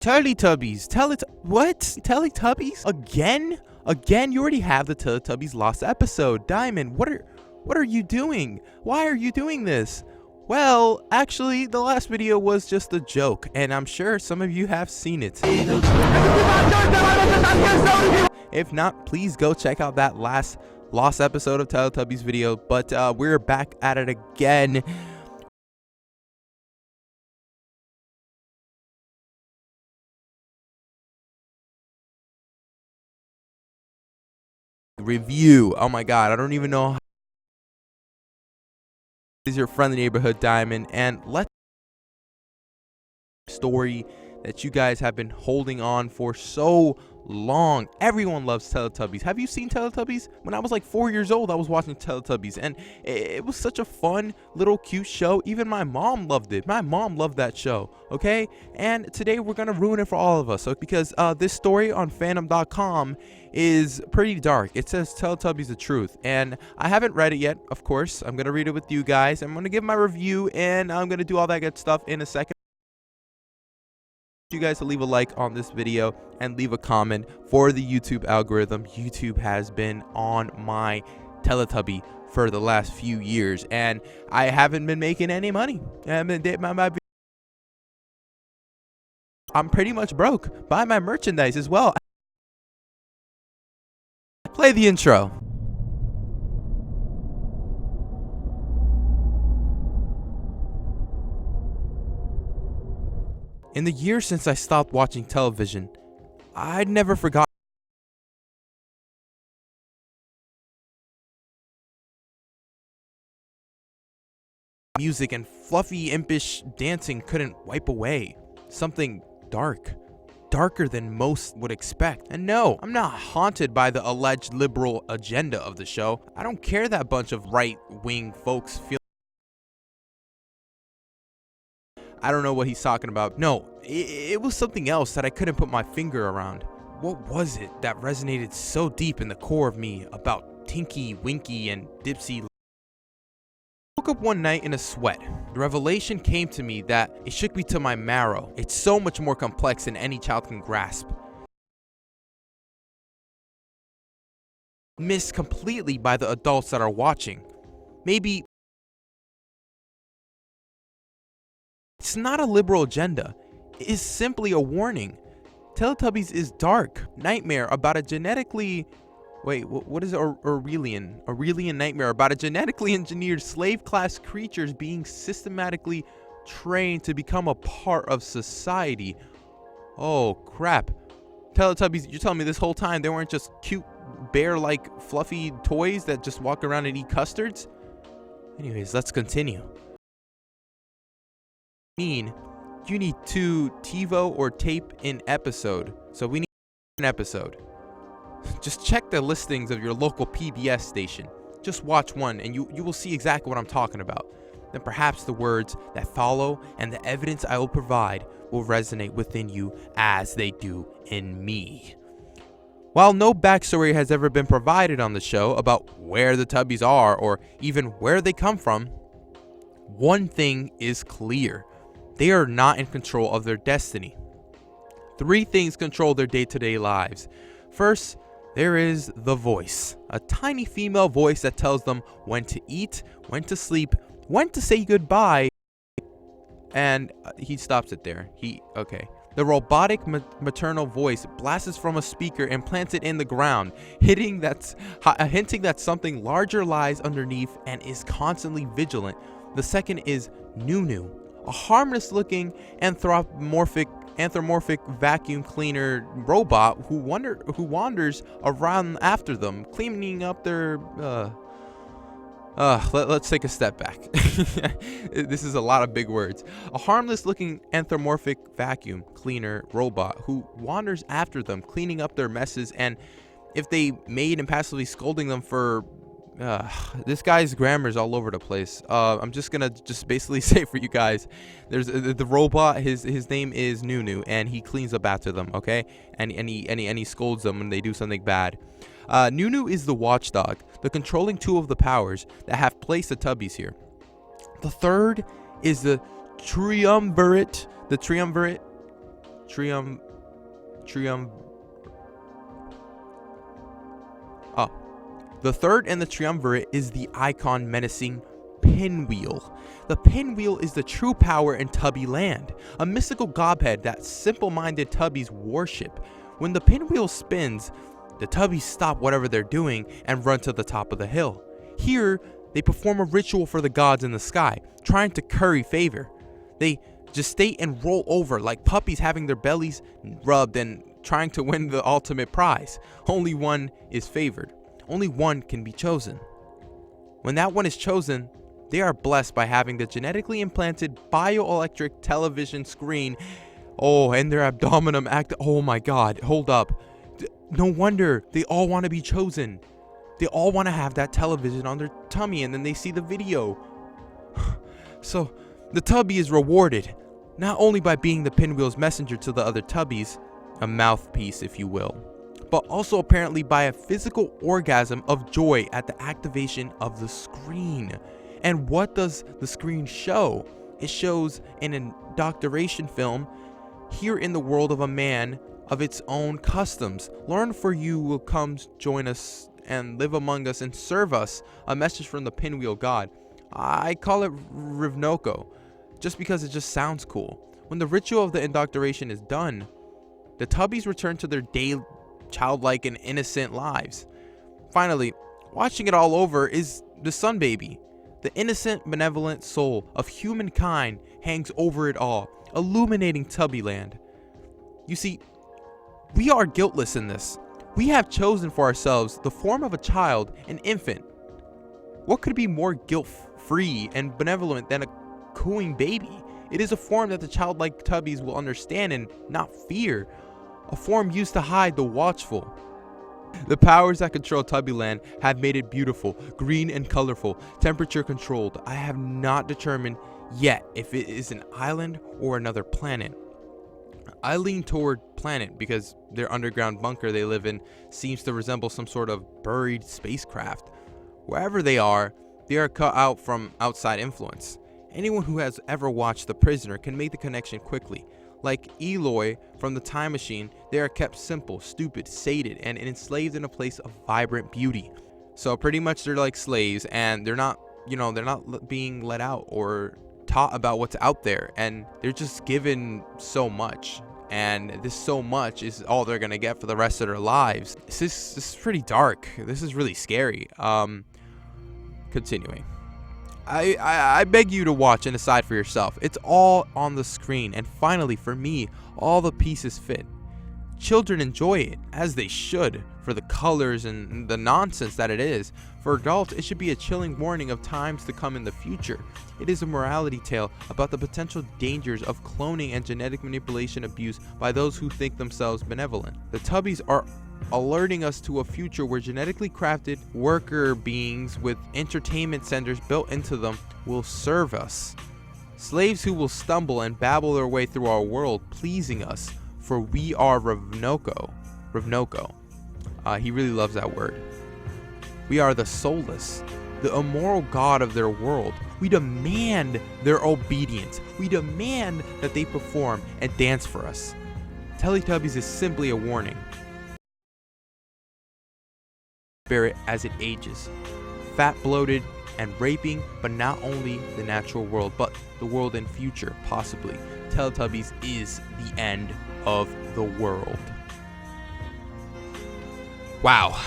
Teletubbies, what? Teletubbies? Again? Again? You already have the Teletubbies lost episode. Diamond, what are you doing? Why are you doing this? Well, actually, the last video was just a joke, and I'm sure some of you have seen it. If not, please go check out that last lost episode of Teletubbies video, but we're back at it again. Review. Oh my god, I don't even know how. This is your friendly neighborhood Diamond, and let's story that you guys have been holding on for so long. Everyone loves Teletubbies. Have you seen Teletubbies? When I was like 4 years old, I was watching Teletubbies, and it was such a fun little cute show. Even my mom loved it. My mom loved that show, okay? And today we're gonna ruin it for all of us, because this story on fandom.com is pretty dark. It says Teletubbies the truth, and I haven't read it yet. Of course, I'm gonna read it with you guys. I'm gonna give my review, and I'm gonna do all that good stuff in a second. You guys to leave a like on this video and leave a comment for the YouTube algorithm. YouTube has been on my Teletubby for the last few years, and I haven't been making any money. I'm pretty much broke. Buy my merchandise as well. Play the intro. In the years since I stopped watching television, I'd never forgotten music, and fluffy, impish dancing couldn't wipe away something dark. Darker than most would expect. And no, I'm not haunted by the alleged liberal agenda of the show. I don't care that bunch of right-wing folks feel. I don't know what he's talking about. No, it was something else that I couldn't put my finger around. What was it that resonated so deep in the core of me about Tinky, Winky, and Dipsy? I woke up one night in a sweat. The revelation came to me that it shook me to my marrow. It's so much more complex than any child can grasp. Missed completely by the adults that are watching. Maybe it's not a liberal agenda. It is simply a warning. Teletubbies is dark. Nightmare about a genetically... Wait, what is Aurelian? Aurelian nightmare about a genetically engineered slave-class creatures being systematically trained to become a part of society. Oh, crap. Teletubbies, you're telling me this whole time they weren't just cute, bear-like, fluffy toys that just walk around and eat custards? Anyways, let's continue. You need 2 TiVo or tape in episode, so we need an episode. Just check the listings of your local PBS station. Just watch one and you will see exactly what I'm talking about. Then perhaps the words that follow and the evidence I will provide will resonate within you as they do in me. While no backstory has ever been provided on the show about where the Tubbies are or even where they come from, one thing is clear. They are not in control of their destiny. 3 things control their day-to-day lives. First, there is the voice, a tiny female voice that tells them when to eat, when to sleep, when to say goodbye, and he stops it there. Okay. The robotic maternal voice blasts from a speaker and plants it in the ground, hinting that something larger lies underneath and is constantly vigilant. The second is Nunu, a harmless-looking anthropomorphic vacuum cleaner robot who wanders around after them, cleaning up their let's take a step back. This is a lot of big words. A harmless-looking anthropomorphic vacuum cleaner robot who wanders after them, cleaning up their messes, and if they made and passively scolding them for this guy's grammar's all over the place. I'm just gonna basically say for you guys, there's the robot. His name is Nunu, and he cleans up after them. Okay, and he scolds them when they do something bad. Nunu is the watchdog, the controlling tool of the powers that have placed the Tubbies here. The third is the triumvirate trium trium oh the third in the triumvirate is the icon menacing Pinwheel. The Pinwheel is the true power in Tubby land, a mystical godhead that simple-minded Tubbies worship. When the Pinwheel spins, the Tubbies stop whatever they're doing and run to the top of the hill. Here, they perform a ritual for the gods in the sky, trying to curry favor. They gestate and roll over like puppies having their bellies rubbed and trying to win the ultimate prize. Only one is favored. Only one can be chosen. When that one is chosen, they are blessed by having the genetically implanted bioelectric television screen. Oh, and their abdominum act. Oh my God, hold up. No wonder they all want to be chosen. They all want to have that television on their tummy and then they see the video. So the Tubby is rewarded, not only by being the Pinwheel's messenger to the other Tubbies, a mouthpiece if you will, but also apparently by a physical orgasm of joy at the activation of the screen. And what does the screen show? It shows an indoctrination film here in the world of a man of its own customs. Learn, for you will come join us and live among us and serve us, a message from the Pinwheel god. I call it Rivnoko, just because it just sounds cool. When the ritual of the indoctrination is done, the Tubbies return to their daily childlike and innocent lives. Finally, watching it all over is the Sun Baby. The innocent, benevolent soul of humankind hangs over it all, illuminating Tubbyland. You see, we are guiltless in this. We have chosen for ourselves the form of a child, an infant. What could be more guilt-free and benevolent than a cooing baby? It is a form that the childlike Tubbies will understand and not fear. A form used to hide the watchful. The powers that control Tubbyland have made it beautiful, green and colorful, temperature controlled. I have not determined yet if it is an island or another planet. I lean toward planet because their underground bunker they live in seems to resemble some sort of buried spacecraft. Wherever they are cut out from outside influence. Anyone who has ever watched The Prisoner can make the connection quickly. Like Eloy from The Time Machine, they are kept simple, stupid, sated, and enslaved in a place of vibrant beauty. So pretty much they're like slaves, and they're not being let out or taught about what's out there, and they're just given so much. And this so much is all they're gonna get for the rest of their lives. This is pretty dark. This is really scary. Continuing. I beg you to watch and decide for yourself. It's all on the screen, and finally, for me, all the pieces fit. Children enjoy it, as they should, for the colors and the nonsense that it is. For adults, it should be a chilling warning of times to come in the future. It is a morality tale about the potential dangers of cloning and genetic manipulation abuse by those who think themselves benevolent. The Tubbies are alerting us to a future where genetically crafted worker beings with entertainment centers built into them will serve us. Slaves who will stumble and babble their way through our world, pleasing us, for we are Rivnoko. He really loves that word. We are the soulless, the immoral god of their world. We demand their obedience. We demand that they perform and dance for us. Teletubbies is simply a warning. Spirit as it ages, fat, bloated, and raping, but not only the natural world, but the world in future, possibly. Teletubbies is the end of the world. Wow.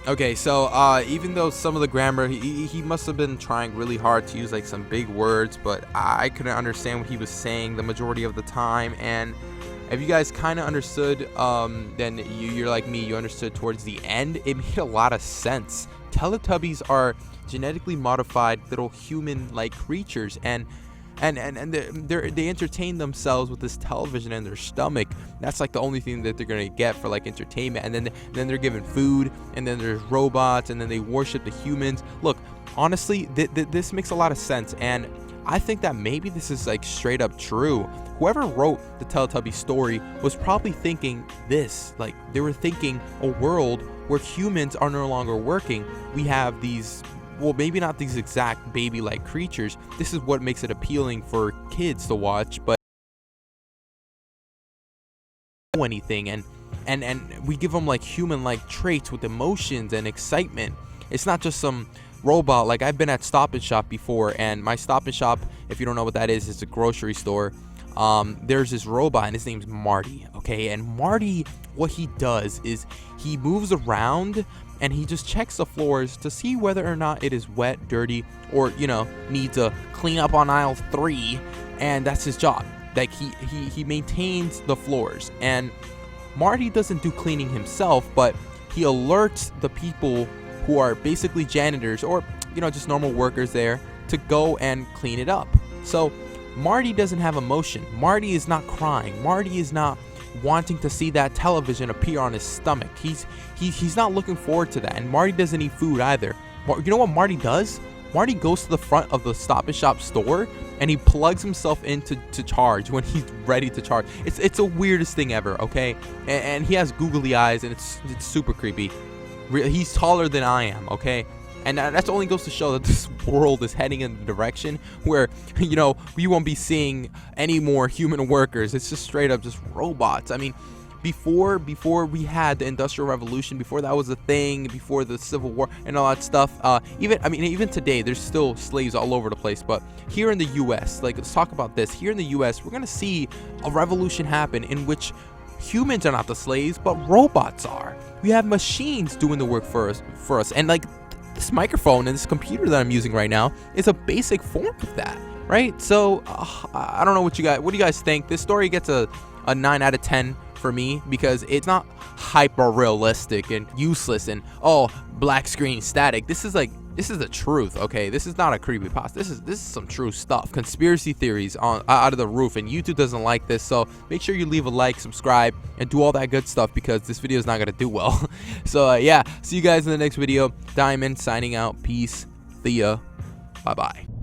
Okay, so even though some of the grammar, he must have been trying really hard to use like some big words, but I couldn't understand what he was saying the majority of the time. And if you guys kind of understood, then you're like me, you understood towards the end. It made a lot of sense. Teletubbies are genetically modified little human-like creatures, and they entertain themselves with this television in their stomach. That's like the only thing that they're gonna get for like entertainment. And then they're given food, and then there's robots, and then they worship the humans. Look, honestly, this makes a lot of sense, and I think that maybe this is like straight up true. Whoever wrote the Teletubby story was probably thinking this, like they were thinking a world where humans are no longer working. We have these, well, maybe not these exact baby-like creatures. This is what makes it appealing for kids to watch, but anything, and we give them like human-like traits with emotions and excitement. It's not just some robot. Like, I've been at Stop and Shop before, and my Stop and Shop, if you don't know what that is, it's a grocery store. There's this robot, and his name's Marty, okay? And Marty, what he does is he moves around and he just checks the floors to see whether or not it is wet, dirty, or, you know, needs a clean up on aisle 3, and that's his job. Like, he maintains the floors, and Marty doesn't do cleaning himself, but he alerts the people who are basically janitors or, you know, just normal workers there to go and clean it up. So Marty doesn't have emotion. Marty is not crying. Marty is not wanting to see that television appear on his stomach. He's not looking forward to that. And Marty doesn't eat food either. You know what Marty does? Marty goes to the front of the Stop and Shop store and he plugs himself in to charge when he's ready to charge. It's the weirdest thing ever, okay? And he has googly eyes, and it's super creepy. He's taller than I am, okay? And that only goes to show that this world is heading in the direction where, you know, we won't be seeing any more human workers. It's just straight up just robots. I mean, before we had the Industrial Revolution, before that was a thing, before the Civil War and all that stuff, even today, there's still slaves all over the place. But here in the U.S., like, let's talk about this. Here in the U.S., we're gonna see a revolution happen in which humans are not the slaves, but robots are. We have machines doing the work for us, and like, this microphone and this computer that I'm using right now is a basic form of that, right? So I don't know what do you guys think? This story gets a 9 out of 10 for me, because it's not hyper realistic and useless and black screen static. This is the truth, okay? This is not a creepypasta. This is some true stuff. Conspiracy theories out of the roof, and YouTube doesn't like this, so make sure you leave a like, subscribe, and do all that good stuff, because this video is not gonna do well. So yeah, see you guys in the next video. Diamond signing out. Peace. See ya. Bye bye.